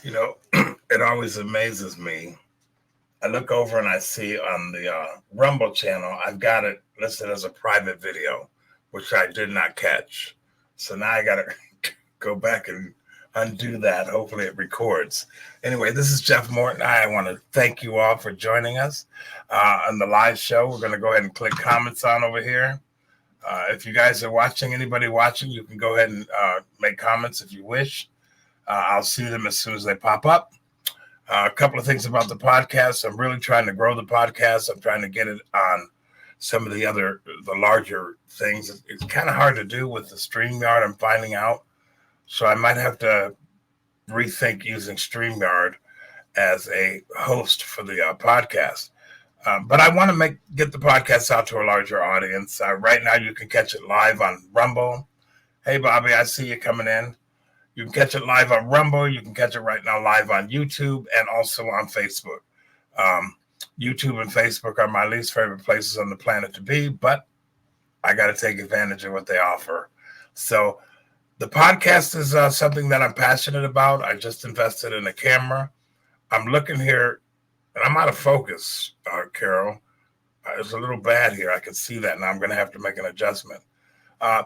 You know, it always amazes me. I look over and I see on the Rumble channel, I've got it listed as a private video, which I did not catch. So now I got to go back and undo that. Hopefully it records. Anyway, this is Jeff Morton. I want to thank you all for joining us on the live show. We're going to go ahead and click comments on over here. If you guys are watching, anybody watching, you can go ahead and make comments if you wish. I'll see them as soon as they pop up. A couple of things about the podcast. I'm really trying to grow the podcast. I'm trying to get it on some of the larger things. It's kind of hard to do with the StreamYard, I'm finding out. So I might have to rethink using StreamYard as a host for the podcast. But I want to get the podcast out to a larger audience. Right now, you can catch it live on Rumble. Hey, Bobby, I see you coming in. You can catch it live on Rumble. You can catch it right now live on YouTube and also on Facebook. YouTube and Facebook are my least favorite places on the planet to be, but I got to take advantage of what they offer. So the podcast is something that I'm passionate about. I just invested in a camera. I'm looking here, and I'm out of focus, Carol. It's a little bad here. I can see that now. I'm going to have to make an adjustment. I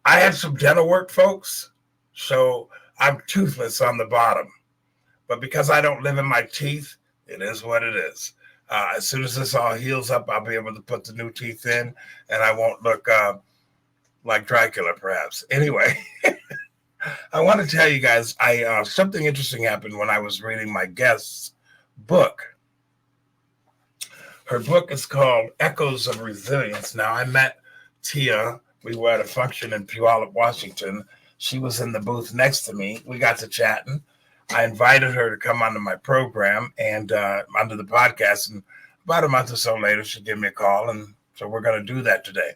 had some dental work, folks. So I'm toothless on the bottom, but because I don't live in my teeth, it is what it is. As soon as this all heals up, I'll be able to put the new teeth in, and I won't look like Dracula, perhaps. Anyway, I want to tell you guys, something interesting happened when I was reading my guest's book. Her book is called Echoes of Resilience. Now, I met Tia. We were at a function in Puyallup, Washington. She was in the booth next to me. We got to chatting. I invited her to come onto my program and onto the podcast. And about a month or so later, she gave me a call. And so we're going to do that today.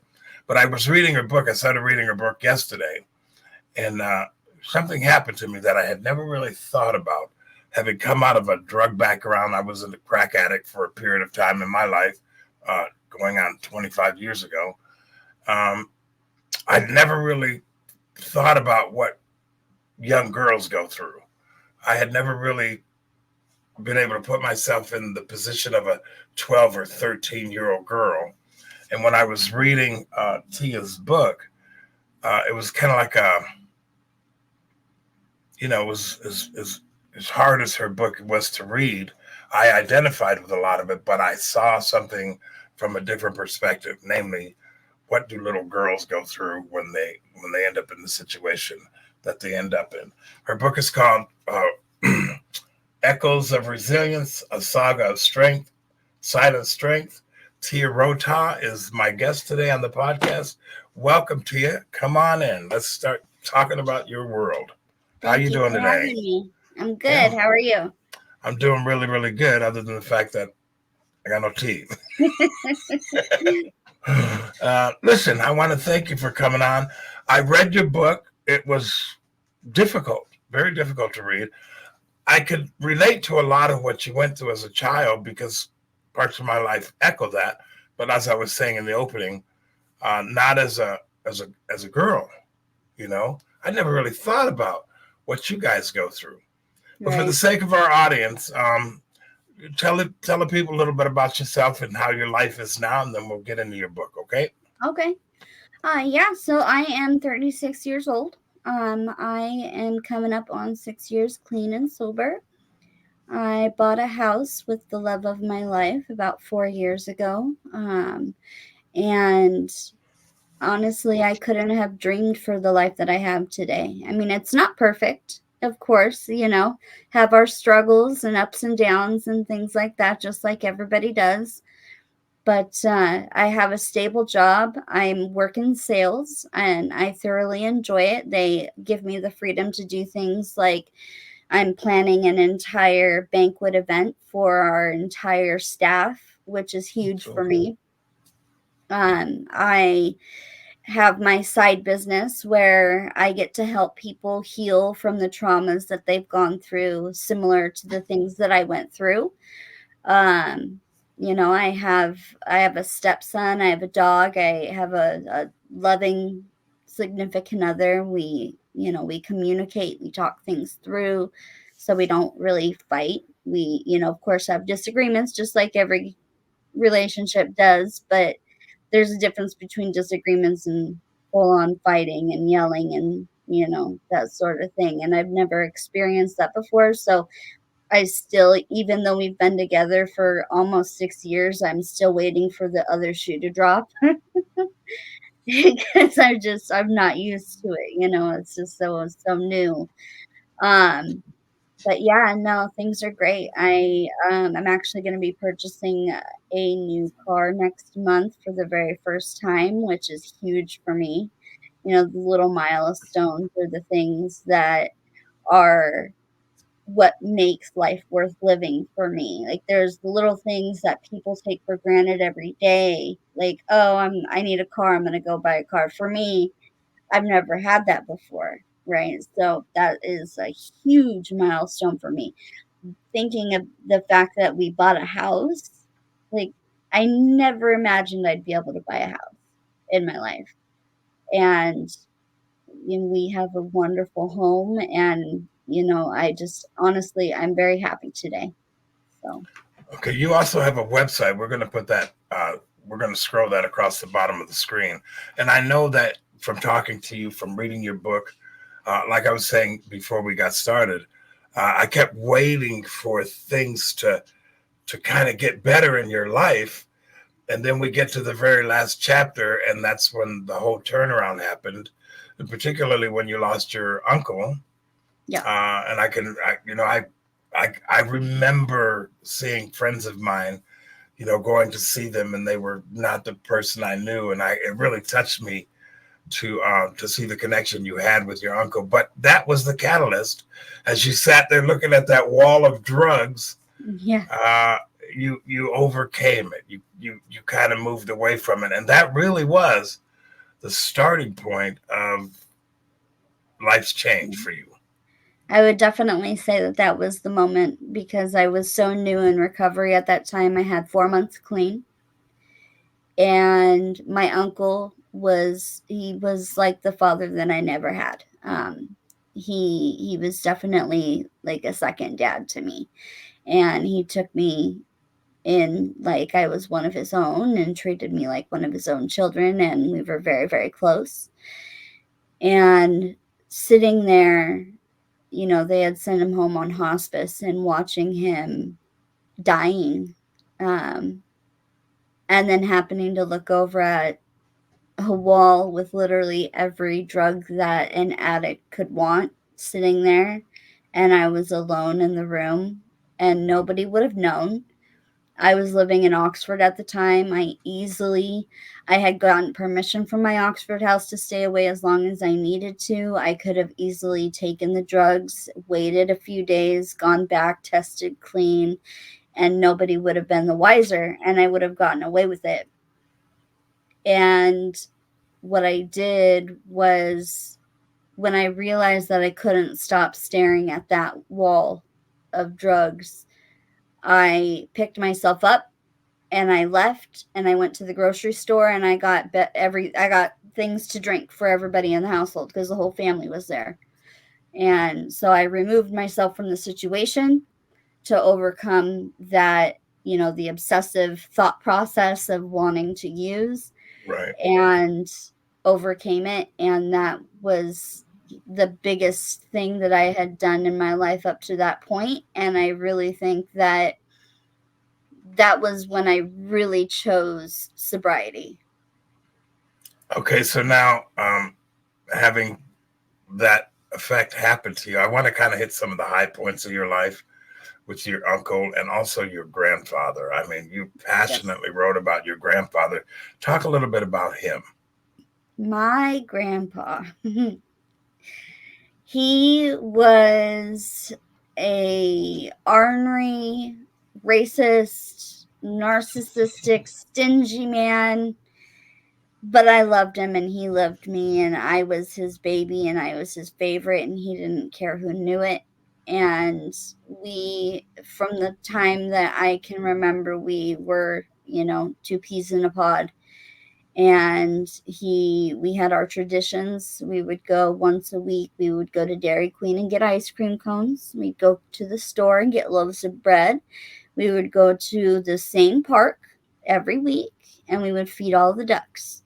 But I was reading her book. I started reading her book yesterday. And something happened to me that I had never really thought about. Having come out of a drug background, I was a crack addict for a period of time in my life, going on 25 years ago. I'd never really thought about what young girls go through. I had never really been able to put myself in the position of a 12 or 13-year-old girl. And when I was reading Tia's book, it was kind of like it was as hard as her book was to read. I identified with a lot of it, but I saw something from a different perspective, namely, what do little girls go through when they end up in the situation that they end up in? Her book is called Echoes of Resilience, a Saga of Strength, Silent Strength. Tia Rottach is my guest today on the podcast. Welcome, Tia. Come on in. Let's start talking about your world. How are you doing today? Having me. I'm good. Yeah. How are you? I'm doing really, really good, other than the fact that I got no teeth. Listen, I want to thank you for coming on. I read your book. It was difficult, very difficult to read. I could relate to a lot of what you went through as a child because parts of my life echo that. But as I was saying in the opening, not as a girl, I never really thought about what you guys go through. But for the sake of our audience, tell the people a little bit about yourself and how your life is now, and then we'll get into your book, okay? Okay. So I am 36 years old. I am coming up on 6 years clean and sober. I bought a house with the love of my life about 4 years ago. And honestly, I couldn't have dreamed for the life that I have today. I mean, it's not perfect. Of course, have our struggles and ups and downs and things like that, just like everybody does. But I have a stable job. I'm working sales and I thoroughly enjoy it. They give me the freedom to do things like I'm planning an entire banquet event for our entire staff, which is huge for me. I have my side business where I get to help people heal from the traumas that they've gone through, similar to the things that I went through. I have a stepson, I have a dog, I have a loving significant other. We communicate, we talk things through. so we don't really fight. We, of course, have disagreements just like every relationship does, but there's a difference between disagreements and full on fighting and yelling and, that sort of thing. And I've never experienced that before. So I still, even though we've been together for almost 6 years, I'm still waiting for the other shoe to drop because I'm not used to it. It's just so new. Um, but yeah, no, things are great. I'm actually going to be purchasing a new car next month for the very first time, which is huge for me. The little milestones are the things that are what makes life worth living for me. Like there's the little things that people take for granted every day. Like, oh, I need a car, I'm going to go buy a car. For me, I've never had that before, right? So that is a huge milestone for me. Thinking of the fact that we bought a house, like I never imagined I'd be able to buy a house in my life. And we have a wonderful home, and I just honestly, I'm very happy today. So Okay, you also have a website. We're going to put that. We're going to scroll that across the bottom of the screen. And I know that from talking to you, from reading your book, like I was saying before we got started, I kept waiting for things to kind of get better in your life, and then we get to the very last chapter, and that's when the whole turnaround happened, and particularly when you lost your uncle. yeah. And I remember seeing friends of mine, going to see them, and they were not the person I knew, and it really touched me to see the connection you had with your uncle. But that was the catalyst. As you sat there looking at that wall of drugs, Yeah. uh, you overcame it. You kind of moved away from it, and that really was the starting point of life's change for you. I would definitely say that that was the moment because I was so new in recovery at that time. I had 4 months clean, and my uncle he was like the father that I never had. He was definitely like a second dad to me, and he took me in like I was one of his own and treated me like one of his own children, and we were very, very close. And sitting there, they had sent him home on hospice, and watching him dying, um, and then happening to look over at a wall with literally every drug that an addict could want sitting there, and I was alone in the room, and nobody would have known. I was living in Oxford at the time. I had gotten permission from my Oxford house to stay away as long as I needed to. I could have easily taken the drugs, waited a few days, gone back, tested clean, and nobody would have been the wiser, and I would have gotten away with it. And what I did was, when I realized that I couldn't stop staring at that wall of drugs, I picked myself up and I left, and I went to the grocery store, and I got things to drink for everybody in the household because the whole family was there. And so I removed myself from the situation to overcome that, the obsessive thought process of wanting to use, Right. and overcame it. And that was the biggest thing that I had done in my life up to that point. And I really think that that was when I really chose sobriety. Okay, so now having that effect happen to you, I want to kind of hit some of the high points of your life with your uncle and also your grandfather. I mean, you Yes. passionately wrote about your grandfather. Talk a little bit about him. My grandpa, he was a ornery, racist, narcissistic, stingy man, but I loved him and he loved me, and I was his baby and I was his favorite, and he didn't care who knew it. And we, from the time that I can remember, we were, two peas in a pod. And we had our traditions. We would go once a week. We would go to Dairy Queen and get ice cream cones. We'd go to the store and get loaves of bread. We would go to the same park every week, and we would feed all the ducks.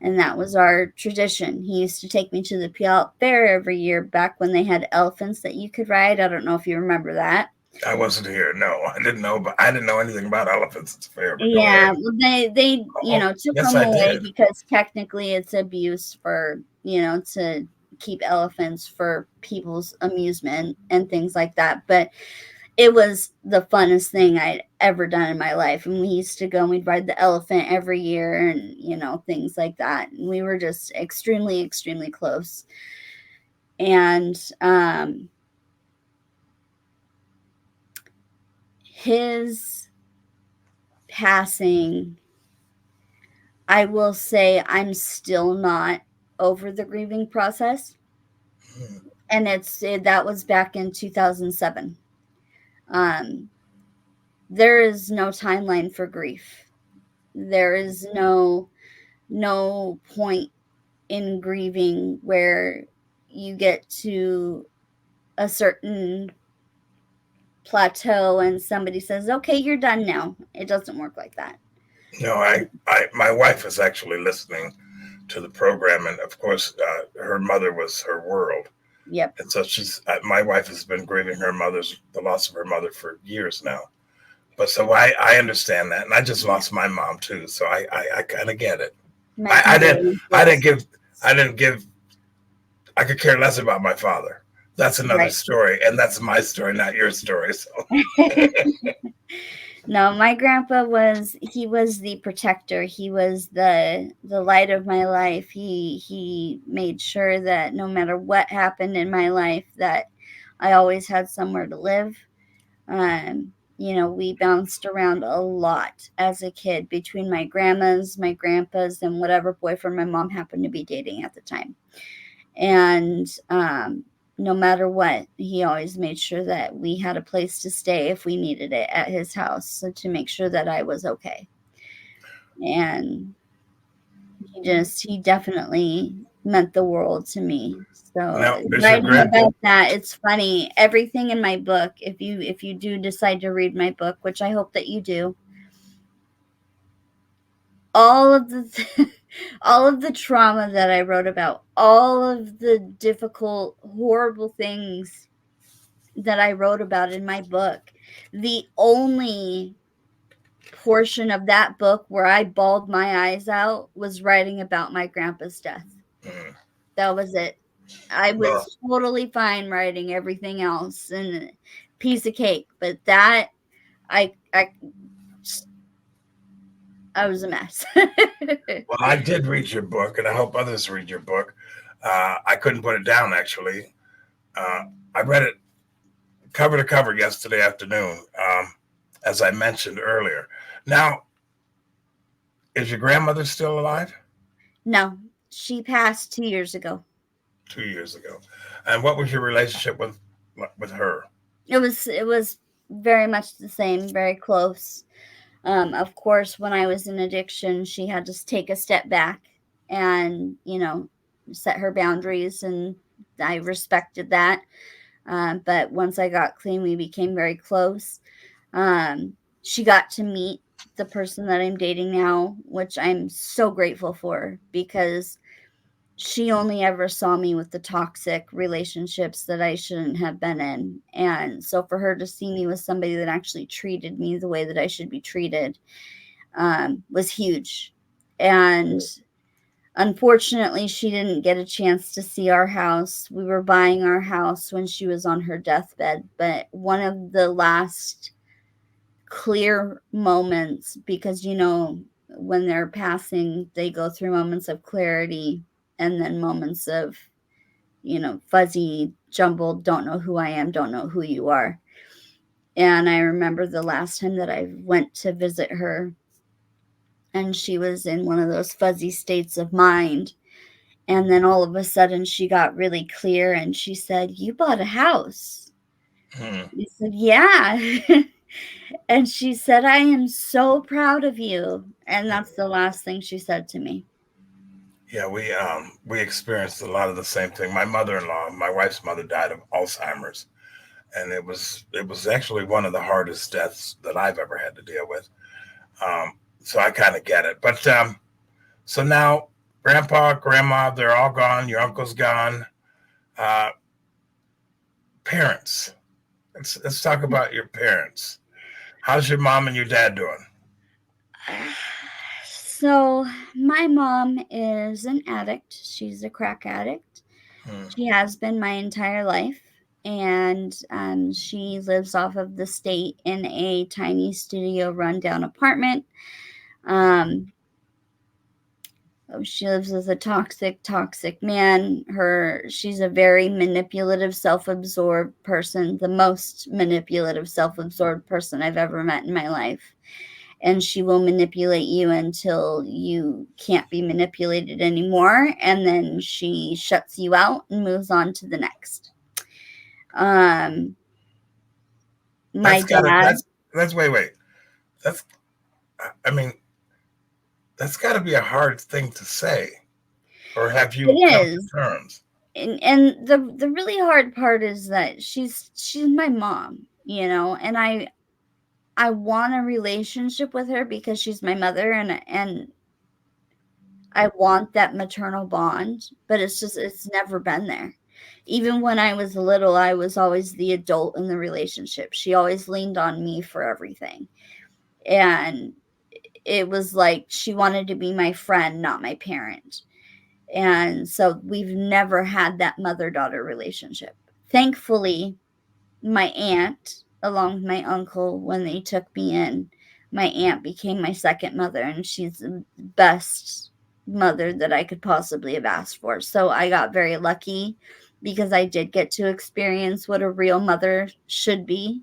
And that was our tradition. He used to take me to the Puyallup Fair every year back when they had elephants that you could ride. I don't know if you remember that. I wasn't here. No, I didn't know, but I didn't know anything about elephants. It's fair, but go Yeah, ahead. well, they Oh, took yes, them I away did. because technically it's abuse for, to keep elephants for people's amusement and things like that. But it was the funnest thing I'd ever done in my life. And we used to go and we'd ride the elephant every year and, things like that. And we were just extremely, extremely close. And his passing, I will say I'm still not over the grieving process. Hmm. And that was back in 2007. Um, there is no timeline for grief. There is no point in grieving where you get to a certain plateau and somebody says, "Okay, you're done now." It doesn't work like that. No, my wife is actually listening to the program, and of course, her mother was her world, Yep. and so my wife has been grieving the loss of her mother for years now. But so I understand that, and I just Yeah. lost my mom too, so I kind of get it. My I, I didn't I didn't condolences. give I didn't give I could care less about my father. That's another Right. story, and that's my story, not your story. So No, my grandpa he was the protector. He was the light of my life. He made sure that no matter what happened in my life that I always had somewhere to live. We bounced around a lot as a kid between my grandmas, my grandpas, and whatever boyfriend my mom happened to be dating at the time. And no matter what, he always made sure that we had a place to stay if we needed it at his house, so to make sure that I was okay. And he definitely meant the world to me. So now, is your writing grand? about that, it's funny. Everything in my book, if you do decide to read my book, which I hope that you do, all of the all of the trauma that I wrote about, all of the difficult, horrible things that I wrote about in my book, the only portion of that book where I bawled my eyes out was writing about my grandpa's death. Mm, That was it. I well, was totally fine writing everything else and piece of cake, but that I I I was a mess. well, I did read your book, and I hope others read your book. I couldn't put it down actually. Uh, I read it cover to cover yesterday afternoon, as I mentioned earlier. Now, is your grandmother still alive? No, she passed 2 years ago. 2 years ago, and what was your relationship with her? It was very much the same, very close. Of course, when I was in addiction, she had to take a step back and, set her boundaries, and I respected that. But once I got clean, we became very close. Um, she got to meet the person that I'm dating now, which I'm so grateful for because she only ever saw me with the toxic relationships that I shouldn't have been in. And so for her to see me with somebody that actually treated me the way that I should be treated was huge. And unfortunately, she didn't get a chance to see our house. We were buying our house when she was on her deathbed. But one of the last clear moments, because, when they're passing, they go through moments of clarity and then moments of, fuzzy, jumbled, don't know who I am, don't know who you are. And I remember the last time that I went to visit her, and she was in one of those fuzzy states of mind. And then all of a sudden she got really clear and she said, "You bought a house." Hmm. I said, "Yeah." And she said, "I am so proud of you." And that's the last thing she said to me. Yeah, we experienced a lot of the same thing. My mother-in-law, my wife's mother, died of Alzheimer's, and it was actually one of the hardest deaths that I've ever had to deal with. Um, so I kind of get it. But so now, Grandpa, Grandma, they're all gone. Your uncle's gone. Uh, Parents. Let's talk about your parents. How's your mom and your dad doing? So, my mom is an addict. She's a crack addict. Hmm. She has been my entire life. And she lives off of the state in a tiny studio rundown apartment. Um, she lives with a toxic man. She's a very manipulative, self-absorbed person, the most manipulative, self-absorbed person I've ever met in my life. And she will manipulate you until you can't be manipulated anymore, and then she shuts you out and moves on to the next. Um, my That's gotta dad, that's wait. That's I mean, that's gotta be a hard thing to say. Or have it you come is, to terms? and the really hard part is that she's my mom, and I want a relationship with her because she's my mother, and I want that maternal bond, but it's never been there. Even when I was little, I was always the adult in the relationship. She always leaned on me for everything. And it was like she wanted to be my friend, not my parent. And so we've never had that mother-daughter relationship. Thankfully, my aunt, along with my uncle, when they took me in, my aunt became my second mother, and she's the best mother that I could possibly have asked for. So I got very lucky because I did get to experience what a real mother should be.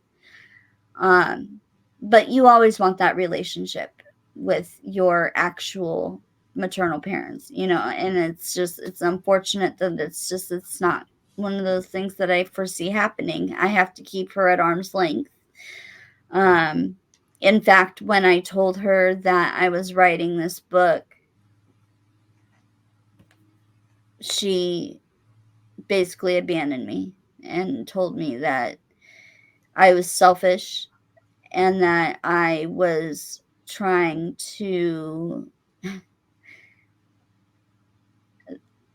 Um, but you always want that relationship with your actual maternal parents, and it's unfortunate that it's not one of those things that I foresee happening. I have to keep her at arm's length. Um, in fact, when I told her that I was writing this book, she basically abandoned me and told me that I was selfish and that I was trying to,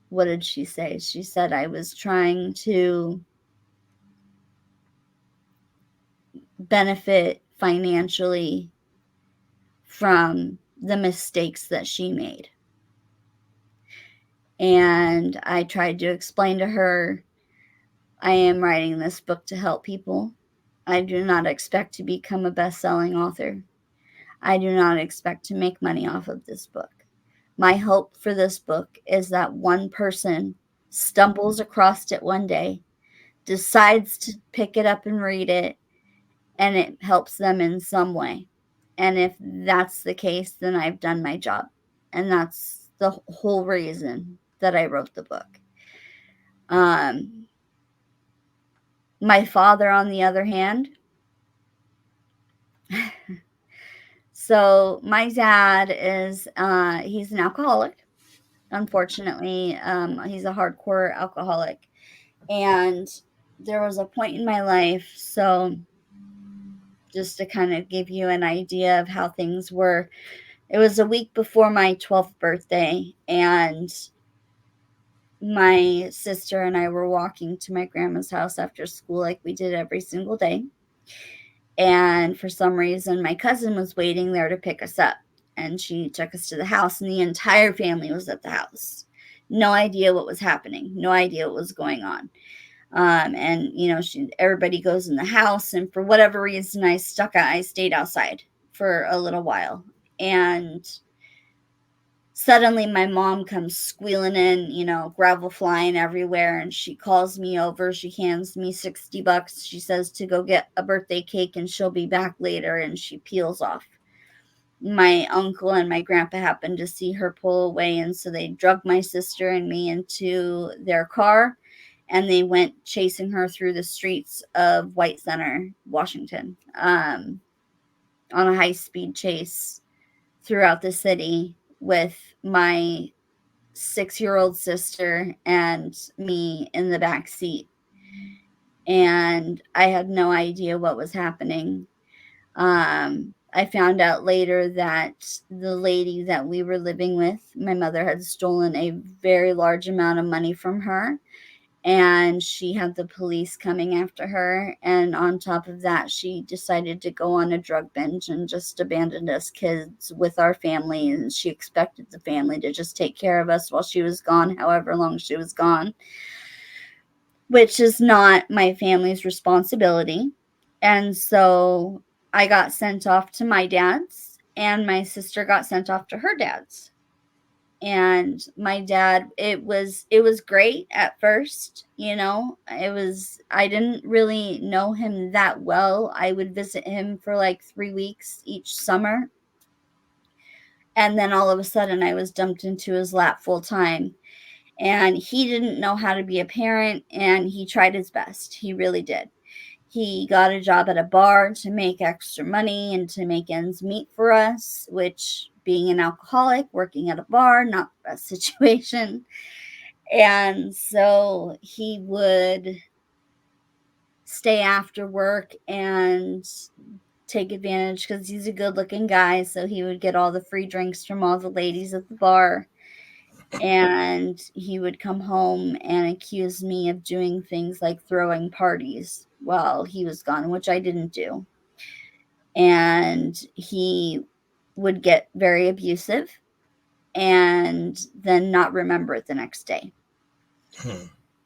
what did she say? She said I was trying to benefit financially from the mistakes that she made. And I tried to explain to her, I am writing this book to help people. I do not expect to become a best-selling author. I do not expect to make money off of this book. My hope for this book is that one person stumbles across it one day, decides to pick it up and read it, and it helps them in some way. And if that's the case, then I've done my job. And that's the whole reason that I wrote the book. Um, my father, on the other hand, so my dad he's an alcoholic. Unfortunately, he's a hardcore alcoholic. And there was a point in my life, so just to kind of give you an idea of how things were, it was a week before my 12th birthday, and my sister and I were walking to my grandma's house after school like we did every single day. And for some reason, my cousin was waiting there to pick us up. And she took us to the house, and the entire family was at the house. No idea what was happening, no idea what was going on. And everybody goes in the house, and for whatever reason, I stayed outside for a little while. And suddenly my mom comes squealing in, gravel flying everywhere, and she calls me over. She hands me $60. She says to go get a birthday cake and she'll be back later, and she peels off. My uncle and my grandpa happened to see her pull away, and so they drug my sister and me into their car, and they went chasing her through the streets of White Center, Washington, on a high-speed chase throughout the city with my 6-year-old sister and me in the back seat. And I had no idea what was happening. I found out later that the lady that we were living with, my mother had stolen a very large amount of money from her, and she had the police coming after her. And on top of that, she decided to go on a drug binge and just abandoned us kids with our family. And she expected the family to just take care of us while she was gone, however long she was gone, which is not my family's responsibility. And so I got sent off to my dad's, and my sister got sent off to her dad's. And my dad, it was great at first, I didn't really know him that well. I would visit him for like 3 weeks each summer, and then all of a sudden I was dumped into his lap full time. And he didn't know how to be a parent, and he tried his best. He really did. He got a job at a bar to make extra money and to make ends meet for us, which, being an alcoholic, working at a bar, not the best situation. And so he would stay after work and take advantage because he's a good looking guy. So he would get all the free drinks from all the ladies at the bar. And he would come home and accuse me of doing things like throwing parties while he was gone, which I didn't do. And he would get very abusive and then not remember it the next day.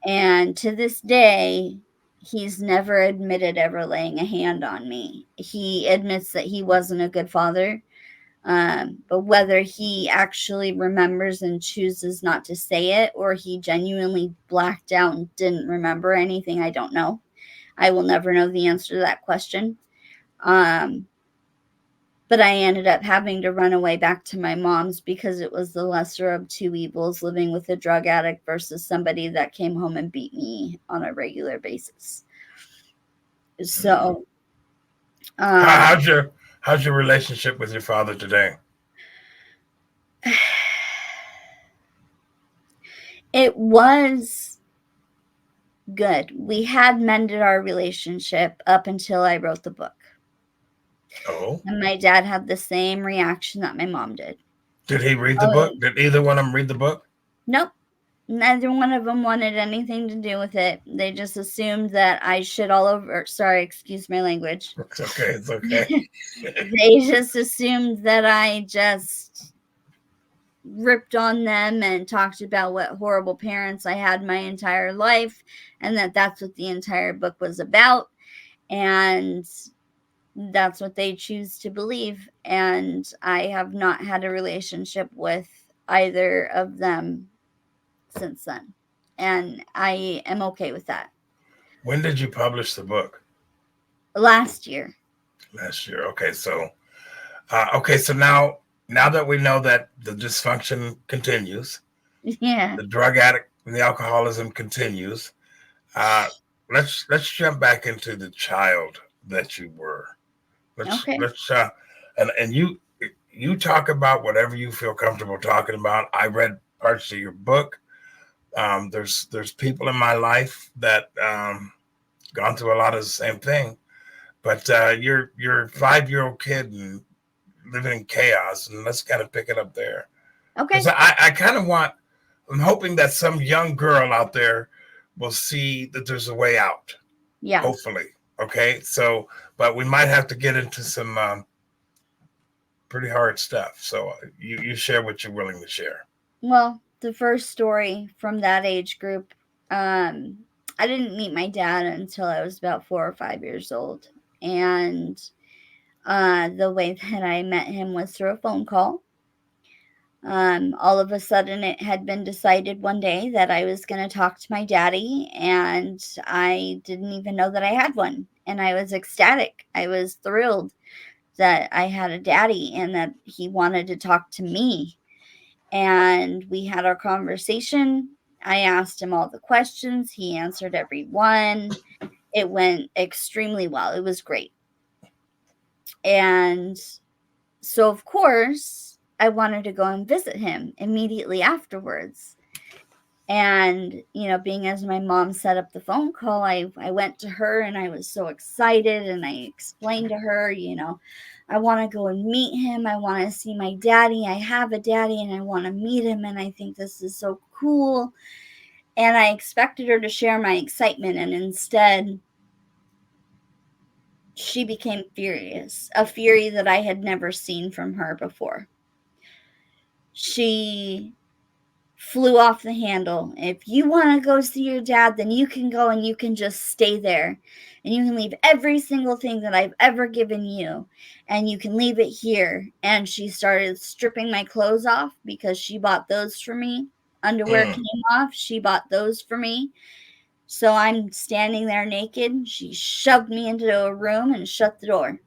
And to this day, he's never admitted ever laying a hand on me. He admits that he wasn't a good father. But whether he actually remembers and chooses not to say it, or he genuinely blacked out and didn't remember anything, I don't know. I will never know the answer to that question. But I ended up having to run away back to my mom's because it was the lesser of two evils, living with a drug addict versus somebody that came home and beat me on a regular basis. So, How's your relationship with your father today? it was good. We had mended our relationship up until I wrote the book. Oh, And my dad had the same reaction that my mom did. did he read the Oh, book? Did either one of them read the book? nope. Neither one of them wanted anything to do with it. They just assumed that I shit all over. Sorry, excuse my language. It's okay. It's okay. They just assumed that I just ripped on them and talked about what horrible parents I had my entire life, and that's what the entire book was about. And that's what they choose to believe. And I have not had a relationship with either of them since then. And I am okay with that. When did you publish the book? Last year. Last year. Okay, so now that we know that the dysfunction continues, Yeah. the drug addict and the alcoholism continues, uh, let's jump back into the child that you were. Let's Okay. let's and you talk about whatever you feel comfortable talking about. I read parts of your book. There's people in my life that gone through a lot of the same thing, but you're a 5-year-old kid and living in chaos, and let's kind of pick it up there because Okay. I kind of want. I'm hoping that some young girl out there will see that there's a way out. Yeah. Hopefully, okay. So, but we might have to get into some pretty hard stuff. So you share what you're willing to share. Well, the first story from that age group, I didn't meet my dad until I was about 4 or 5 years old. And the way that I met him was through a phone call. All of a sudden, it had been decided one day that I was going to talk to my daddy, and I didn't even know that I had one. And I was ecstatic. I was thrilled that I had a daddy and that he wanted to talk to me. And we had our conversation. I asked him all the questions, he answered every one. It went extremely well. It was great. And so, of course, I wanted to go and visit him immediately afterwards. And, being as my mom set up the phone call, I went to her and I was so excited and I explained to her, I want to go and meet him. I want to see my daddy. I have a daddy and I want to meet him. And I think this is so cool. And I expected her to share my excitement. And instead, she became furious, a fury that I had never seen from her before. She flew off the handle. If you want to go see your dad, then you can go and you can just stay there. And you can leave every single thing that I've ever given you. And you can leave it here. And she started stripping my clothes off because she bought those for me. Underwear came off. She bought those for me. So I'm standing there naked. She shoved me into a room and shut the door.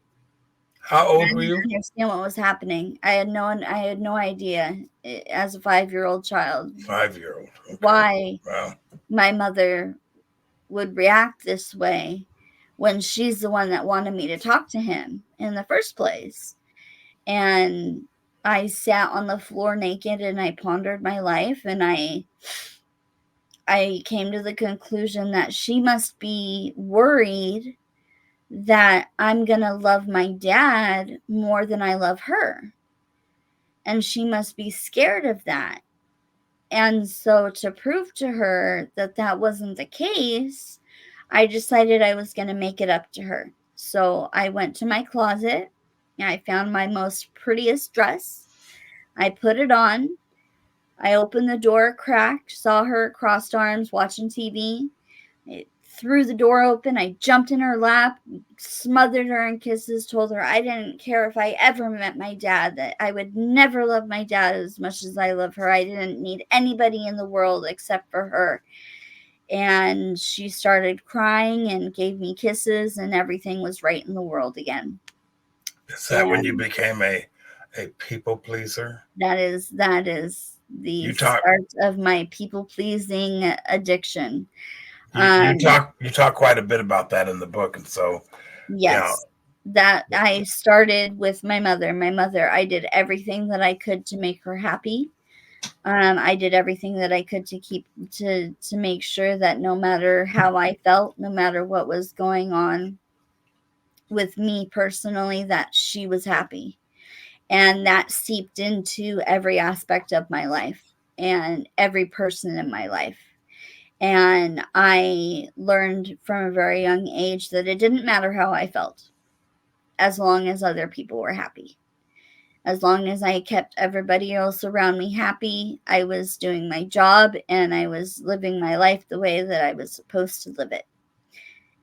How I old were didn't you? understand what was happening. I had no idea as a 5-year-old child 5-year-old. Okay. why Wow. my mother would react this way when she's the one that wanted me to talk to him in the first place. And I sat on the floor naked and I pondered my life, and I came to the conclusion that she must be worried that I'm going to love my dad more than I love her. And she must be scared of that. And so, to prove to her that that wasn't the case, I decided I was going to make it up to her. So I went to my closet. I found my most prettiest dress. I put it on. I opened the door, cracked, saw her crossed arms watching TV. I threw the door open. I jumped in her lap, smothered her in kisses, told her I didn't care if I ever met my dad, that I would never love my dad as much as I love her. I didn't need anybody in the world except for her. And she started crying and gave me kisses, and everything was right in the world again. Is that when you And became a people pleaser? that is the You talk start of my people pleasing addiction. you Um, talk quite a bit about that in the book, and so you know Yes, that I started with my mother. My mother, I did everything that I could to make her happy. I did everything that I could to keep to make sure that no matter how I felt, no matter what was going on with me personally, that she was happy. And that seeped into every aspect of my life and every person in my life. And I learned from a very young age that it didn't matter how I felt, as long as other people were happy. As long as I kept everybody else around me happy, I was doing my job and I was living my life the way that I was supposed to live it.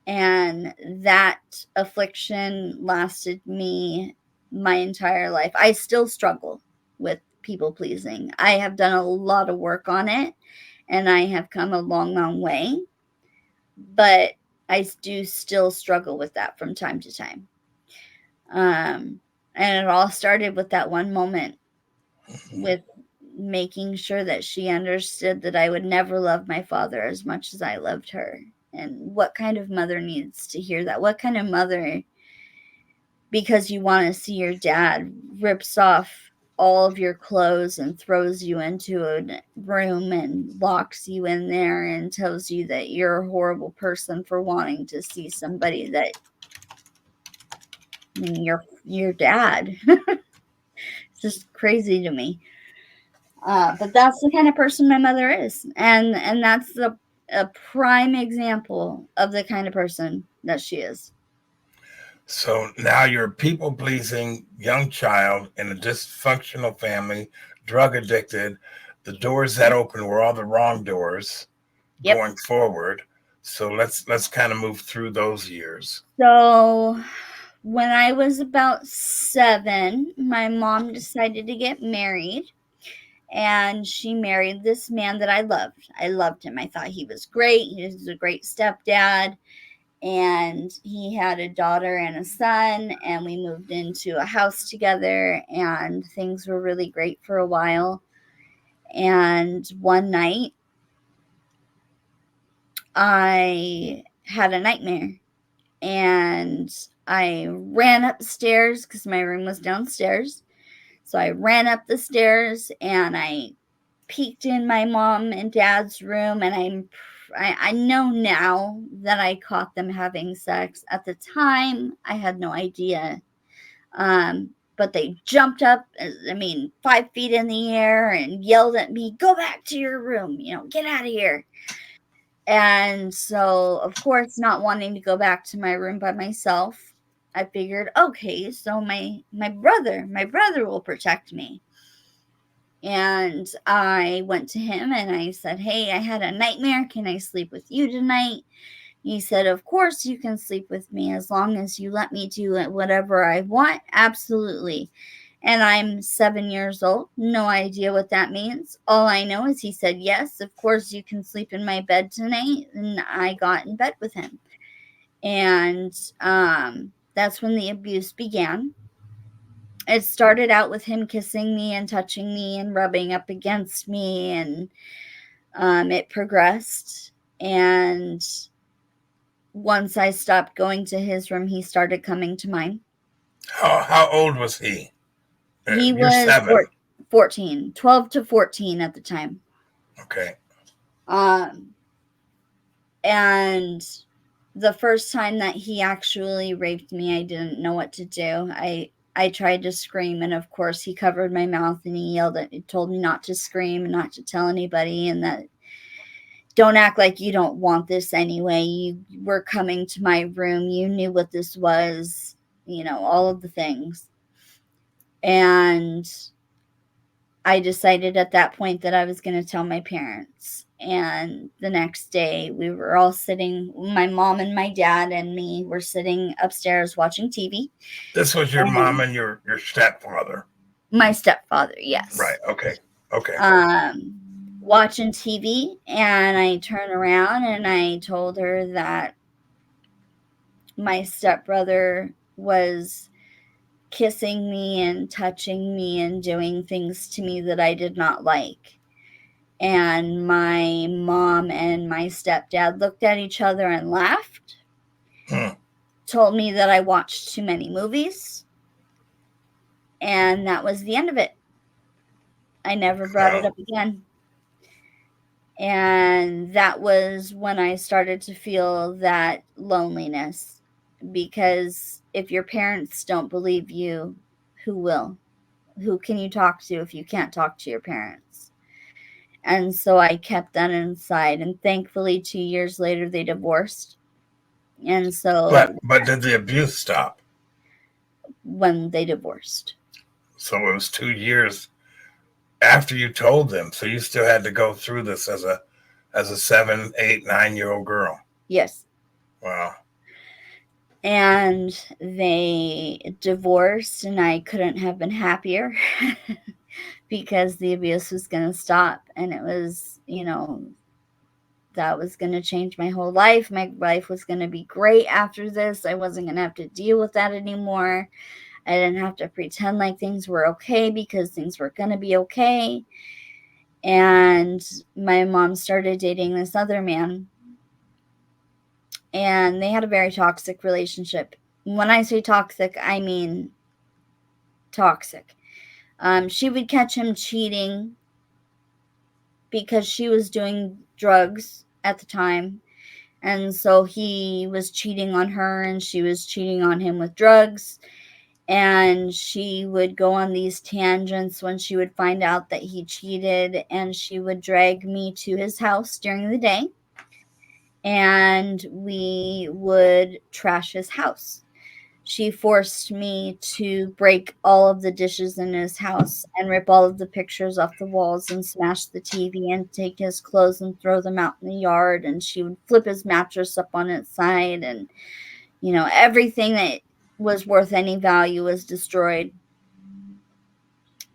And that affliction lasted me my entire life. I still struggle with people pleasing. I have done a lot of work on it and I have come a long, long way, but I do still struggle with that from time to time. Um, and it all started with that one moment, with making sure that she understood that I would never love my father as much as I loved her. And what kind of mother needs to hear that? What kind of mother, because you want to see your dad, rips off all of your clothes and throws you into a room and locks you in there and tells you that you're a horrible person for wanting to see somebody that, I mean, your dad. It's just crazy to me. But that's the kind of person my mother is, and that's a prime example of the kind of person that she is. so now you're a people pleasing young child in a dysfunctional family, drug addicted. The doors that opened were all the wrong doors Yep. going forward. So let's kind of move through those years. So when I was about 7, my mom decided to get married, and she married this man that I loved. I loved him. I thought he was great. He was a great stepdad. And he had a daughter and a son, and we moved into a house together, and things were really great for a while. And one night I had a nightmare, and I ran upstairs because my room was downstairs, So I ran up the stairs and I peeked in my mom and dad's room, and I know now that I caught them having sex. At the time, I had no idea. But they jumped up, 5 feet in the air and yelled at me, "Go back to your room, get out of here." And so, of course, not wanting to go back to my room by myself, I figured, okay, so my brother will protect me. And I went to him and I said, "Hey, I had a nightmare. Can I sleep with you tonight?" He said, "Of course you can sleep with me as long as you let me do whatever I want. Absolutely." And I'm 7 years old. No idea what that means. All I know is he said, "Yes, of course you can sleep in my bed tonight." And I got in bed with him. And that's when the abuse began. It started out with him kissing me and touching me and rubbing up against me. And it progressed. And once I stopped going to his room, he started coming to mine. How old was he? He You're was 7. 14, 12 to 14 at the time. Okay. And the first time that he actually raped me, I didn't know what to do. I tried to scream, and of course he covered my mouth and he told me not to scream and not to tell anybody, and that don't act like you don't want this anyway. You were coming to my room. You knew what this was, all of the things. And I decided at that point that I was going to tell my parents. And the next day, we were all sitting, my mom and my dad and me were sitting upstairs watching TV. This was your mom and your stepfather? My stepfather, yes. Right, okay. Watching TV, and I turned around and I told her that my stepbrother was kissing me and touching me and doing things to me that I did not like. And my mom and my stepdad looked at each other and laughed. Told me that I watched too many movies. And that was the end of it. I never brought it up again. And that was when I started to feel that loneliness. Because if your parents don't believe you, who will? Who can you talk to if you can't talk to your parents? And so I kept that inside. And thankfully, 2 years later, they divorced. And so... But did the abuse stop? When they divorced. So it was 2 years after you told them. So you still had to go through this as a 7, 8, 9-year-old girl. Yes. Wow. And they divorced, and I couldn't have been happier because the abuse was going to stop. And it was, that was going to change my whole life. My life was going to be great after this. I wasn't going to have to deal with that anymore. I didn't have to pretend like things were okay because things were going to be okay. And my mom started dating this other man. And they had a very toxic relationship. When I say toxic, I mean toxic. She would catch him cheating because she was doing drugs at the time. And so he was cheating on her and she was cheating on him with drugs. And she would go on these tangents when she would find out that he cheated, and she would drag me to his house during the day. And we would trash his house. She forced me to break all of the dishes in his house and rip all of the pictures off the walls and smash the TV and take his clothes and throw them out in the yard. And she would flip his mattress up on its side. And, everything that was worth any value was destroyed.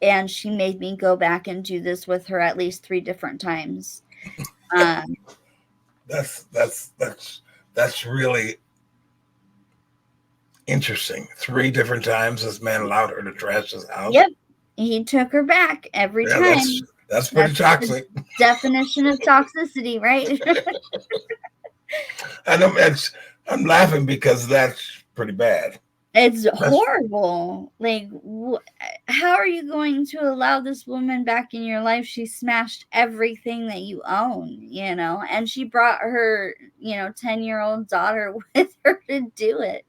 And she made me go back and do this with her at least 3 different times. That's really interesting. 3 different times this man allowed her to trash his house. Yep. He took her back every time. That's pretty toxic. Definition of toxicity, right? I'm laughing because that's pretty bad. It's That's horrible. Like, how are you going to allow this woman back in your life? She smashed everything that you own, and she brought her, 10-year-old daughter with her to do it.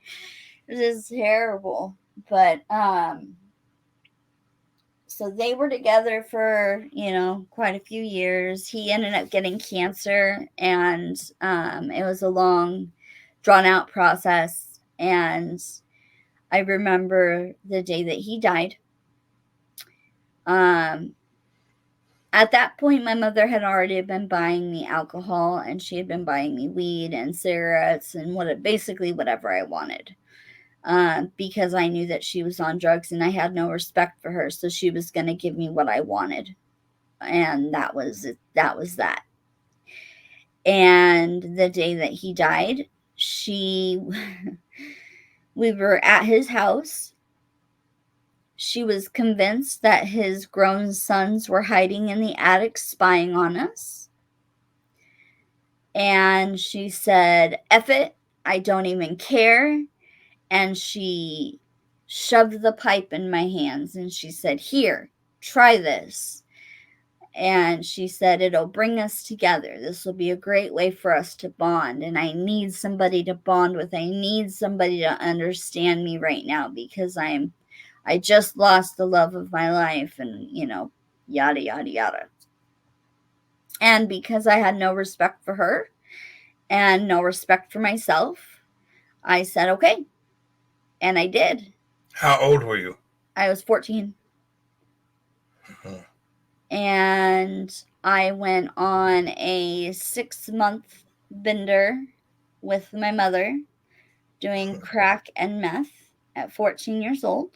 It is terrible. But, so they were together for, quite a few years. He ended up getting cancer, and it was a long, drawn out process. And I remember the day that he died. Um, at that point, my mother had already been buying me alcohol, and she had been buying me weed and cigarettes and basically whatever I wanted. Because I knew that she was on drugs and I had no respect for her, so she was going to give me what I wanted, and that was it. That was that. And the day that he died, she, we were at his house. She was convinced that his grown sons were hiding in the attic spying on us. And she said, F it, I don't even care. And she shoved the pipe in my hands and she said, Here, try this. And she said, It'll bring us together. This will be a great way for us to bond. And I need somebody to bond with. I need somebody to understand me right now because I just lost the love of my life, and, yada, yada, yada. And because I had no respect for her and no respect for myself, I said, okay. And I did. how old were you? I was 14. Mhm. And I went on a 6-month bender with my mother doing crack and meth at 14 years old.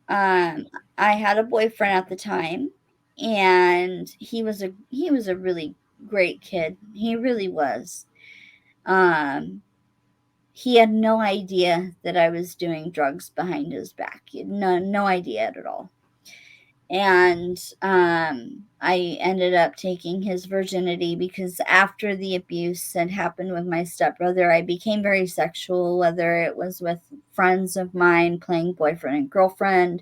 Um, I had a boyfriend at the time, and he was a really great kid. He really was. Um, he had no idea that I was doing drugs behind his back. He had no idea at all. And I ended up taking his virginity because after the abuse had happened with my stepbrother, I became very sexual, whether it was with friends of mine playing boyfriend and girlfriend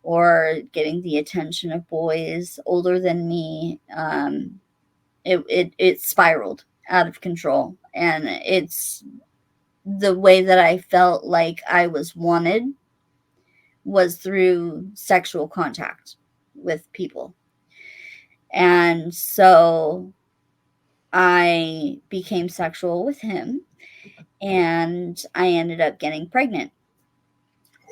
or getting the attention of boys older than me. It spiraled out of control, and it's the way that I felt like I was wanted was through sexual contact with people. And so I became sexual with him, and I ended up getting pregnant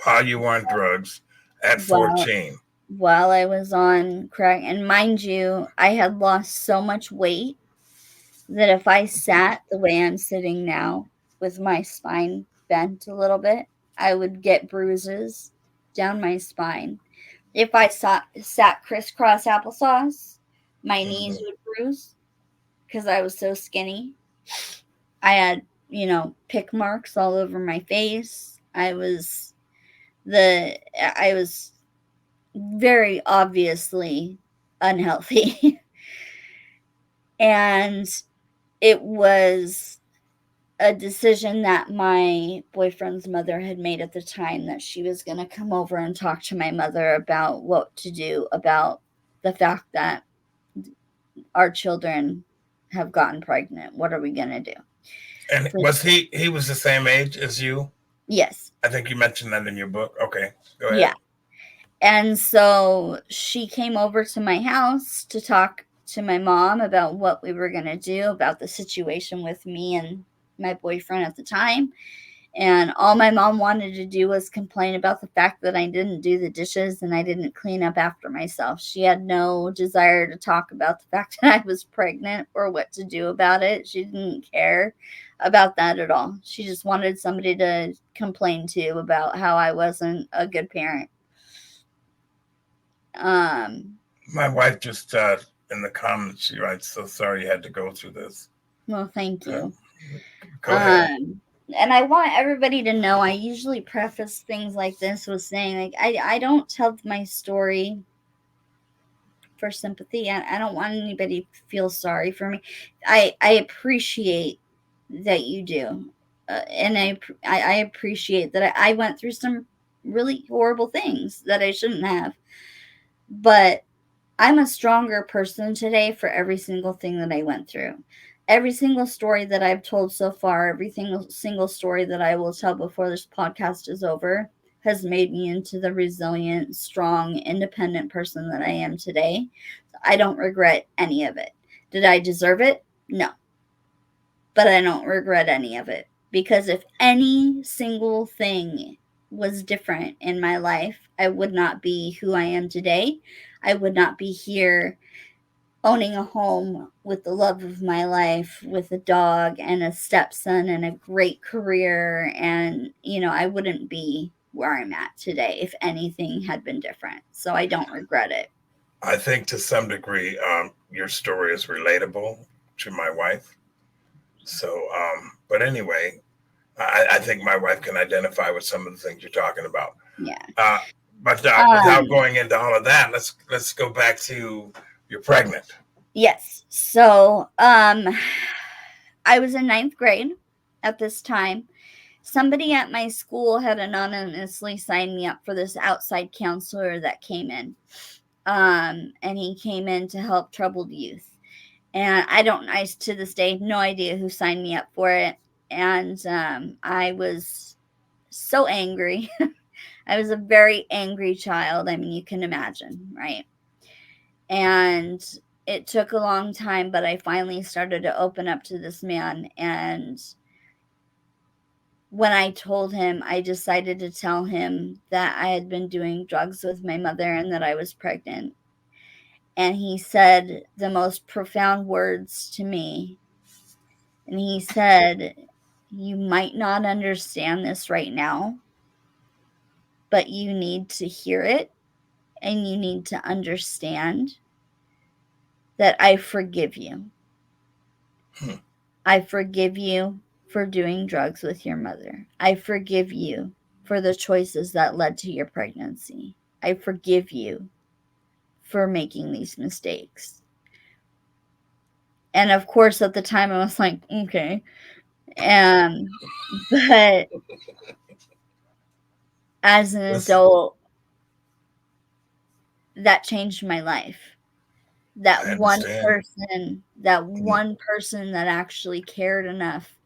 While you were on drugs at while 14. while I was on crack. And mind you, I had lost so much weight that if I sat the way I'm sitting now with my spine bent a little bit, I would get bruises down my spine. If I sat crisscross applesauce, my knees Mhm. would bruise because I was so skinny. I had, pick marks all over my face. The I was very obviously unhealthy. And it was a decision that my boyfriend's mother had made at the time, that she was going to come over and talk to my mother about what to do about the fact that our children have gotten pregnant. What are we going to do? And So, was he was the same age as you? yes. I think you mentioned that in your book. Okay, go ahead. Yeah. And so she came over to my house to talk to my mom about what we were going to do about the situation with me and my boyfriend at the time. And all my mom wanted to do was complain about the fact that I didn't do the dishes and I didn't clean up after myself. She had no desire to talk about the fact that I was pregnant or what to do about it. She didn't care about that at all. She just wanted somebody to complain to about how I wasn't a good parent. Um, My wife just in the comments she writes, "So sorry you had to go through this." well, thank Uh, you. go ahead. Um, and I want everybody to know I usually preface things like this with saying, like, I don't tell my story for sympathy. I don't want anybody to feel sorry for me. I appreciate that you do. and I appreciate that I went through some really horrible things that I shouldn't have, but I'm a stronger person today for every single thing that I went through. Every single story that I've told so far, every single story that I will tell before this podcast is over, has made me into the resilient, strong, independent person that I am today. I don't regret any of it. Did I deserve it? No, but I don't regret any of it, because if any single thing was different in my life, I would not be who I am today. I would not be here owning a home with the love of my life, with a dog and a stepson and a great career. And, I wouldn't be where I'm at today if anything had been different. So I don't regret it. I think to some degree, your story is relatable to my wife. So, but anyway, I think my wife can identify with some of the things you're talking about. Yeah. Uh, but without Um, going into all of that, let's go back to you're pregnant. yes. So, I was in ninth grade at this time. Somebody at my school had anonymously signed me up for this outside counselor that came in. And he came in to help troubled youth. And I to this day, no idea who signed me up for it. And I was so angry. I was a very angry child. I mean, you can imagine, right? And it took a long time, but I finally started to open up to this man. And when I told him, I decided to tell him that I had been doing drugs with my mother and that I was pregnant. And he said the most profound words to me. And he said, "You might not understand this right now, but you need to hear it, and you need to understand that I forgive you. Hmm. I forgive you for doing drugs with your mother. I forgive you for the choices that led to your pregnancy. I forgive you for making these mistakes." And of course, at the time, I was like, okay. Um, but as an Listen, adult, that changed my life. I understand. That Mhm. one person that actually cared enough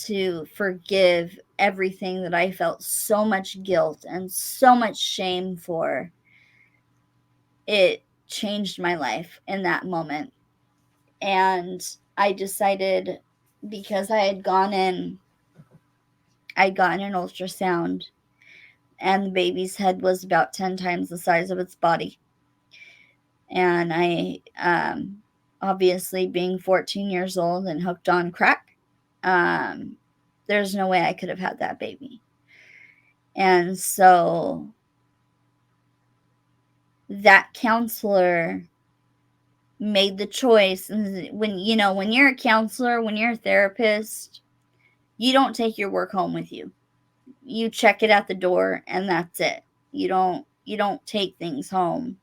to forgive everything that I felt so much guilt and so much shame for, it changed my life in that moment. And I decided, because I'd gotten an ultrasound, and the baby's head was about 10 times the size of its body. And obviously, being 14 years old and hooked on crack, um, there's no way I could have had that baby. And so that counselor made the choice. And when you're a counselor, when you're a therapist, you don't take your work home with you. You check it at the door, and that's it. You don't take things home.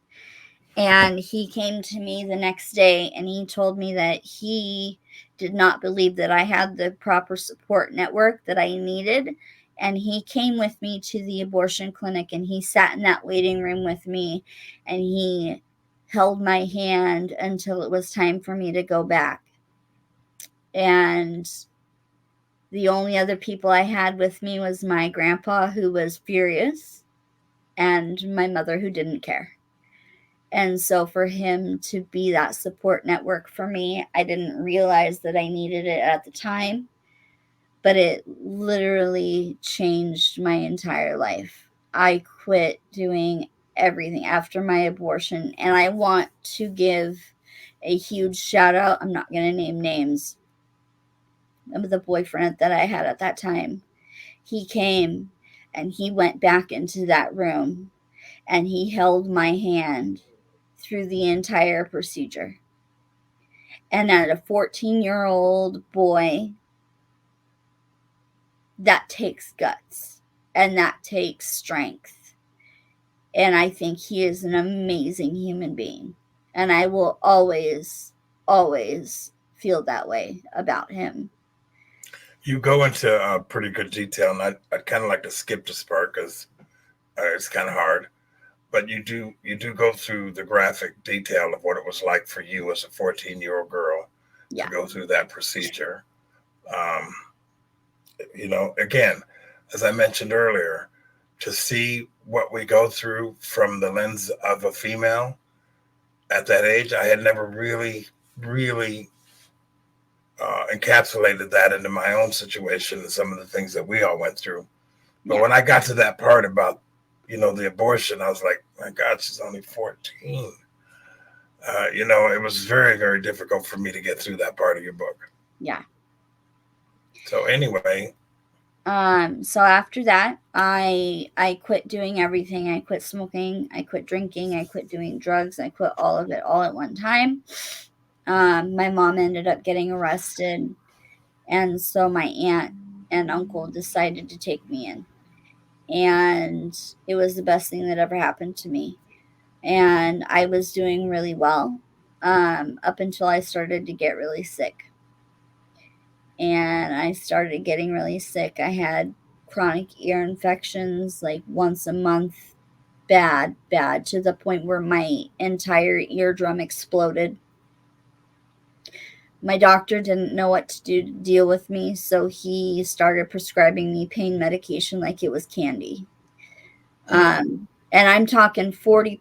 And he came to me the next day, and he told me that he did not believe that I had the proper support network that I needed. And he came with me to the abortion clinic, and he sat in that waiting room with me, and he held my hand until it was time for me to go back. And the only other people I had with me was my grandpa, who was furious, and my mother, who didn't care. And so for him to be that support network for me, I didn't realize that I needed it at the time, but it literally changed my entire life. I quit doing everything after my abortion, and I want to give a huge shout out. I'm not going to name names of the boyfriend that I had at that time. He came and he went back into that room, and he held my hand through the entire procedure. And at a 14-year-old boy, that takes guts and that takes strength. And I think he is an amazing human being. And I will always, always feel that way about him. You go into pretty good detail, and I'd kind of like to skip this part because it's kind of hard. But you do go through the graphic detail of what it was like for you as a 14-year-old girl to Yeah. go through that procedure. Um, again, as I mentioned earlier, to see what we go through from the lens of a female at that age, I had never really encapsulated that into my own situation and some of the things that we all went through. But Yeah. when I got to that part about, the abortion, I was like, my God, she's only 14. It was very, very difficult for me to get through that part of your book. Yeah. So anyway, So after that, I quit doing everything. I quit smoking, I quit drinking, I quit doing drugs, I quit all of it all at one time. My mom ended up getting arrested, and so my aunt and uncle decided to take me in. And it was the best thing that ever happened to me. And I was doing really well up until I started to get really sick. And I started getting really sick. I had chronic ear infections like once a month, bad, bad, to the point where my entire eardrum exploded. My doctor didn't know what to do to deal with me, so he started prescribing me pain medication like it was candy. mm, And I'm talking 40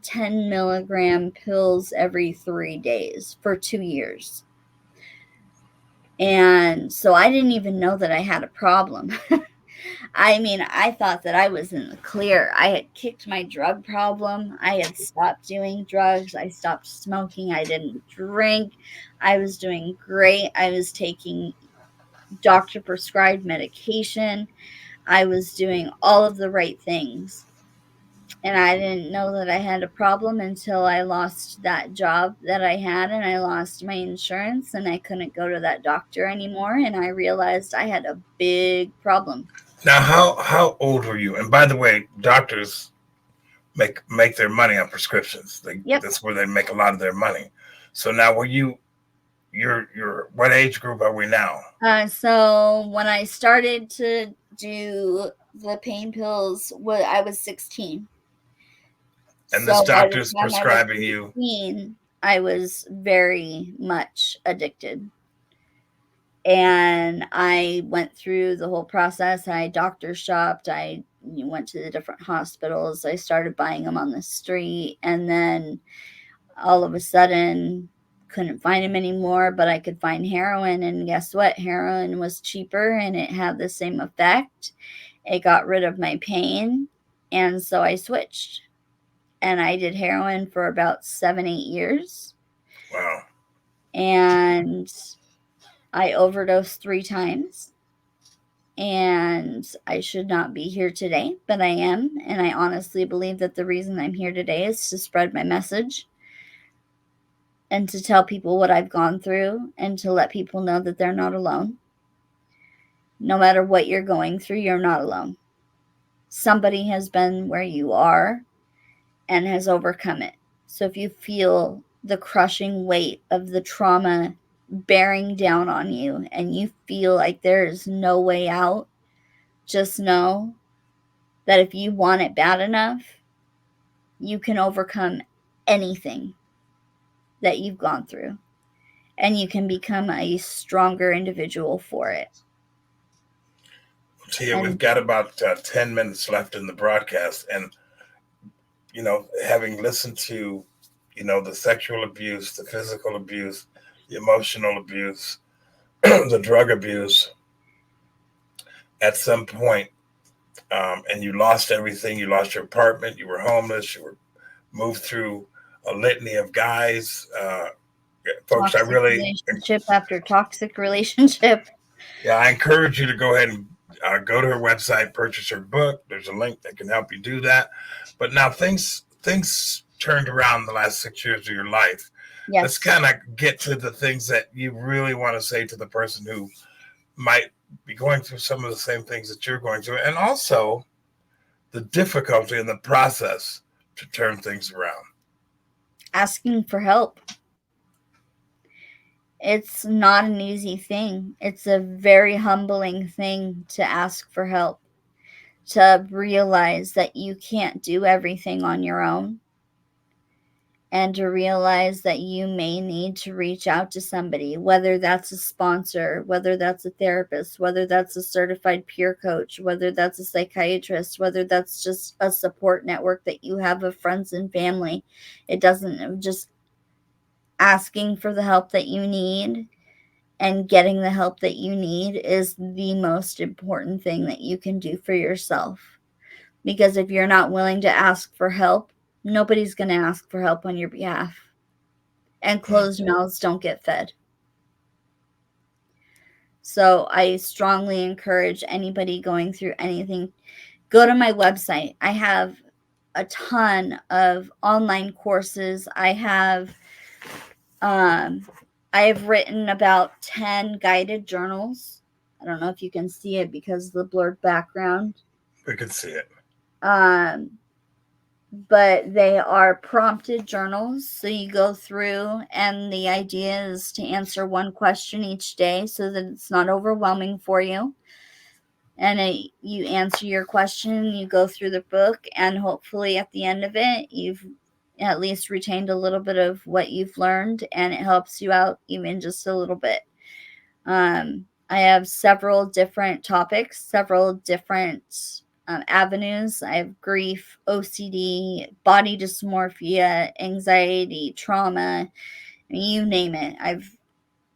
10 milligram pills every 3 days for 2 years. And so I didn't even know that I had a problem. I mean, I thought that I was in the clear. I had kicked my drug problem. I had stopped doing drugs. I stopped smoking. I didn't drink. I was doing great. I was taking doctor prescribed medication. I was doing all of the right things. And I didn't know that I had a problem until I lost that job that I had and I lost my insurance and I couldn't go to that doctor anymore. And I realized I had a big problem. now how old were you? And by the way, doctors make their money on prescriptions. Yep. That's where they make a lot of their money. So now, were your what age group are we now? So when I started to do the pain pills, I was 16. And this So by the doctor's time I was prescribing you. 18, I was very much addicted. And I went through the whole process. I doctor shopped. I went to the different hospitals. I started buying them on the street. And then all of a sudden, couldn't find them anymore, but I could find heroin. And guess what? Heroin was cheaper and it had the same effect. It got rid of my pain. And so I switched. And I did heroin for about 7, 8 years. Wow. And I overdosed 3 times. And I should not be here today, but I am. And I honestly believe that the reason I'm here today is to spread my message and to tell people what I've gone through and to let people know that they're not alone. No matter what you're going through, you're not alone. Somebody has been where you are and has overcome it. So if you feel the crushing weight of the trauma bearing down on you and you feel like there is no way out, just know that if you want it bad enough, you can overcome anything that you've gone through and you can become a stronger individual for it. Tia, we've And got about 10 minutes left in the broadcast. And, having listened to, the sexual abuse, the physical abuse, the emotional abuse, the drug abuse, at some point, and you lost everything. You lost your apartment. You were homeless. You were moved through a litany of guys. Folks, I toxic really, relationship after toxic relationship. yeah, I encourage you to go ahead and go to her website, purchase her book. There's a link that can help you do that. But now things turned around the last 6 years of your life. Let's Yes. kind of get to the things that you really want to say to the person who might be going through some of the same things that you're going through, and also the difficulty in the process to turn things around. Asking for help. It's not an easy thing. It's a very humbling thing to ask for help, to realize that you can't do everything on your own, and to realize that you may need to reach out to somebody, whether that's a sponsor, whether that's a therapist, whether that's a certified peer coach, whether that's a psychiatrist, whether that's just a support network that you have of friends and family. It doesn't just asking for the help that you need and getting the help that you need is the most important thing that you can do for yourself. Because if you're not willing to ask for help, nobody's going to ask for help on your behalf. And closed mouths don't get fed. So I strongly encourage anybody going through anything, go to my website. I have a ton of online courses. I've written about 10 guided journals. I don't know if you can see it because of the blurred background. We can see it. But they are prompted journals. So you go through, and the idea is to answer one question each day so that it's not overwhelming for you. And you answer your question, you go through the book, and hopefully at the end of it, you've at least retained a little bit of what you've learned, and it helps you out even just a little bit. I have several different topics, several different avenues. I have grief, OCD, body dysmorphia, anxiety, trauma, you name it.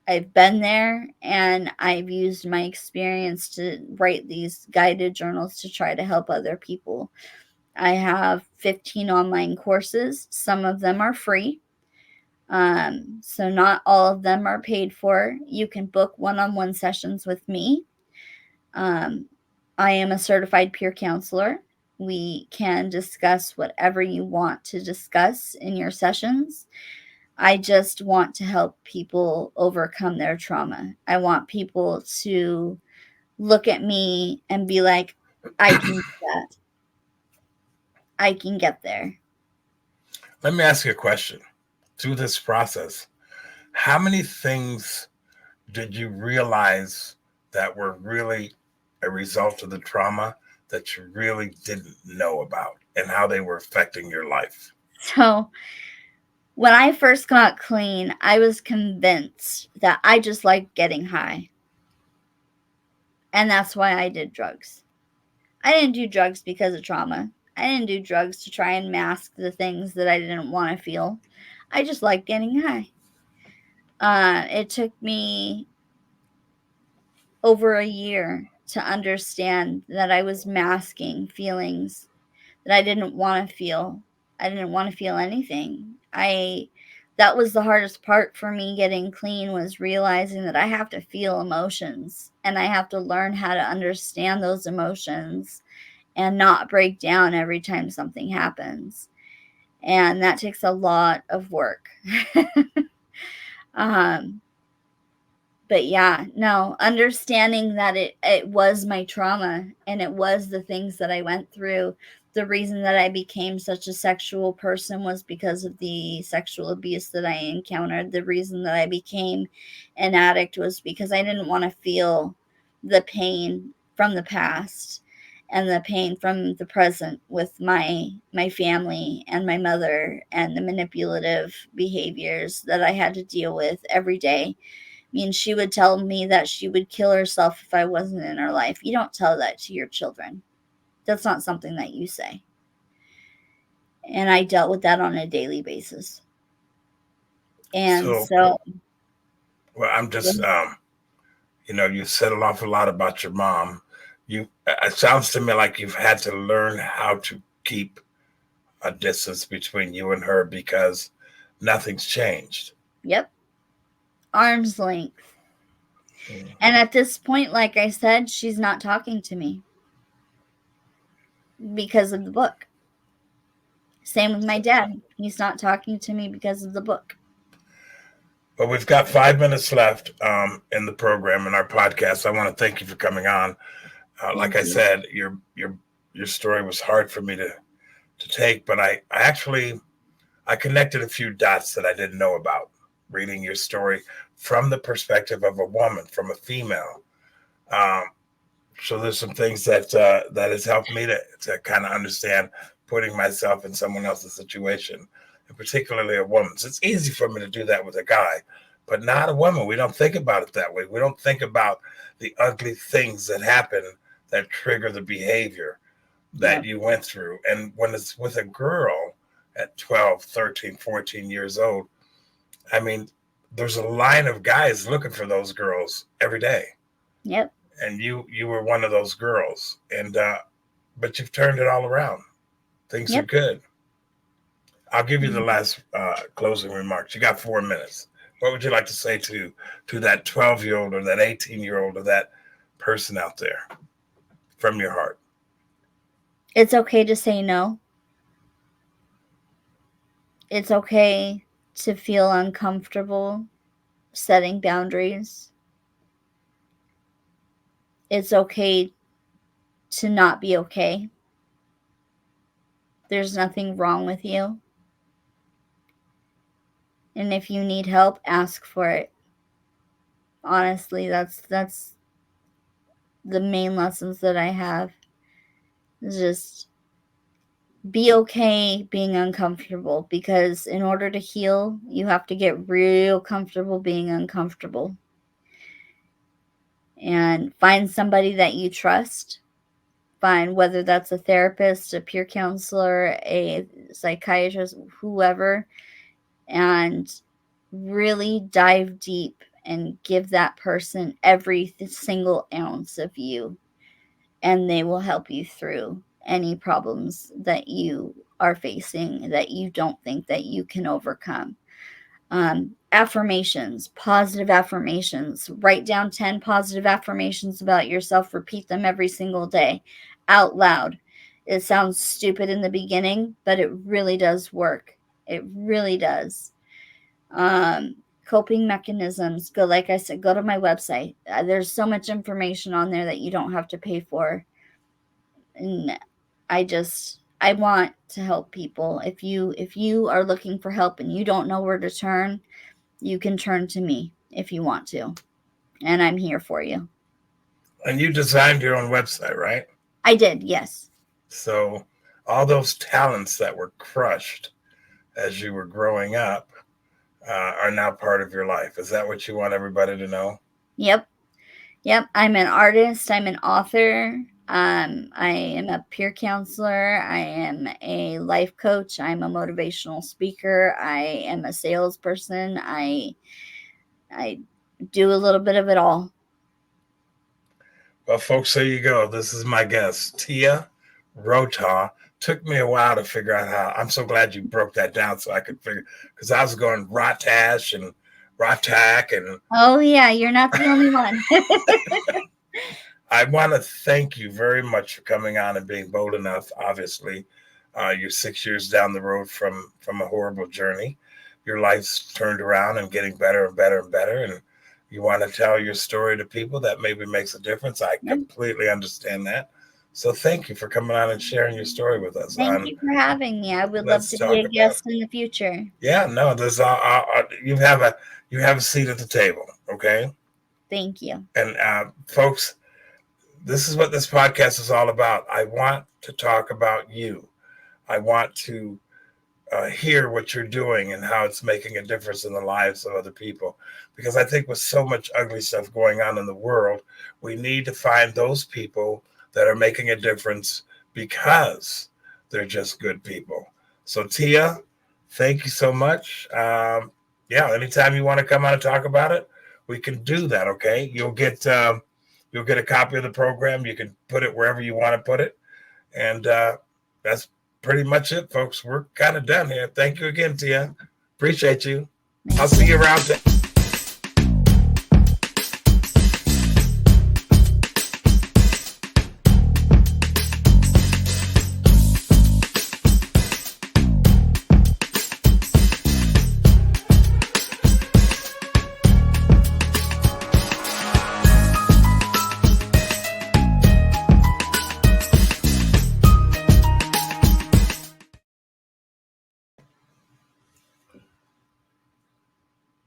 I've been there, and I've used my experience to write these guided journals to try to help other people. I have 15 online courses. Some of them are free. So not all of them are paid for. You can book one-on-one sessions with me. I am a certified peer counselor. We can discuss whatever you want to discuss in your sessions. I just want to help people overcome their trauma. I want people to look at me and be like, I can do that. I can get there. Let me ask you a question. Through this process, how many things did you realize that were really a result of the trauma that you really didn't know about and how they were affecting your life? So, when I first got clean, I was convinced that I just liked getting high. And that's why I did drugs. I didn't do drugs because of trauma. I didn't do drugs to try and mask the things that I didn't want to feel. I just liked getting high. It took me over a year to understand that I was masking feelings that I didn't want to feel. I didn't want to feel anything. That was the hardest part for me getting clean, was realizing that I have to feel emotions, and I have to learn how to understand those emotions and not break down every time something happens. And that takes a lot of work. But yeah, no, understanding that it was my trauma, and it was the things that I went through. The reason that I became such a sexual person was because of the sexual abuse that I encountered. The reason that I became an addict was because I didn't want to feel the pain from the past and the pain from the present with my family and my mother, and the manipulative behaviors that I had to deal with every day. I mean, she would tell me that she would kill herself if I wasn't in her life. You don't tell that to your children. That's not something that you say. And I dealt with that on a daily basis. And so, well, I'm just, you said an awful lot about your mom. It sounds to me like you've had to learn how to keep a distance between you and her because nothing's changed. Yep. Arm's length. And at this point, like I said, she's not talking to me because of the book. Same with my dad. He's not talking to me because of the book. Well, we've got 5 minutes left in the program, in our podcast. I want to thank you for coming on. Like I said, your story was hard for me to take, but I connected a few dots that I didn't know about. reading your story from the perspective of a woman, from a female. Um, so there's some things that has helped me to kind of understand putting myself in someone else's situation, and particularly a woman's. It's easy for me to do that with a guy, but not a woman. We don't think about it that way. We don't think about the ugly things that happen that trigger the behavior that Yep. you went through. And when it's with a girl at 12, 13, 14 years old, I mean, there's a line of guys looking for those girls every day. Yep. And you were one of those girls. And but you've turned it all around. Things are Yep. good. I'll give you the Mhm. last closing remarks. You got 4 minutes. What would you like to say to that 12-year-old or that 18-year-old or that person out there from your heart? It's okay to say no. It's okay to feel uncomfortable setting boundaries. It's okay to not be okay. There's nothing wrong with you. And if you need help, ask for it. Honestly, that's the main lessons that I have. Just be okay being uncomfortable, because in order to heal, you have to get real comfortable being uncomfortable. And find somebody that you trust. Find, whether that's a therapist, a peer counselor, a psychiatrist, whoever, and really dive deep and give that person every single ounce of you, and they will help you through any problems that you are facing that you don't think that you can overcome. Affirmations, positive affirmations. Write down 10 positive affirmations about yourself. Repeat them every single day out loud. It sounds stupid in the beginning, but it really does work. It really does. Um, Coping mechanisms. Go, like I said, go to my website. There's so much information on there that you don't have to pay for. And I want to help people. If you are looking for help and you don't know where to turn, you can turn to me if you want to, and I'm here for you. And you designed your own website, right? I did, yes. So all those talents that were crushed as you were growing up are now part of your life. Is that what you want everybody to know? Yep. Yep. I'm an artist. I'm an author. I am a peer counselor. I am a life coach. I'm a motivational speaker. I am a salesperson. I do a little bit of it all. Well, folks, there you go. This is my guest, Tia Rottach. Took me a while to figure out how. I'm so glad you broke that down so I could figure, because I was going Rottach and Rottach, and Oh yeah, you're not the only one. I want to thank you very much for coming on and being bold enough. Obviously, you're 6 years down the road from a horrible journey. Your life's turned around and getting better and better and better, and you want to tell your story to people that maybe makes a difference. I Yep. completely understand that. So thank you for coming on and sharing your story with us. Thank you for having me. I would love Let's to be talk a about. guest in the future. Yeah, no, there's you have a seat at the table, okay? Thank you. And folks, this is what this podcast is all about. I want to talk about you. I want to hear what you're doing and how it's making a difference in the lives of other people. Because I think with so much ugly stuff going on in the world, we need to find those people that are making a difference because they're just good people. So Tia, thank you so much. Yeah, anytime you want to come on and talk about it, we can do that. Okay, you'll get a copy of the program. You can put it wherever you want to put it, and that's pretty much it, folks. We're kind of done here. Thank you again, Tia. Appreciate you. I'll see you around.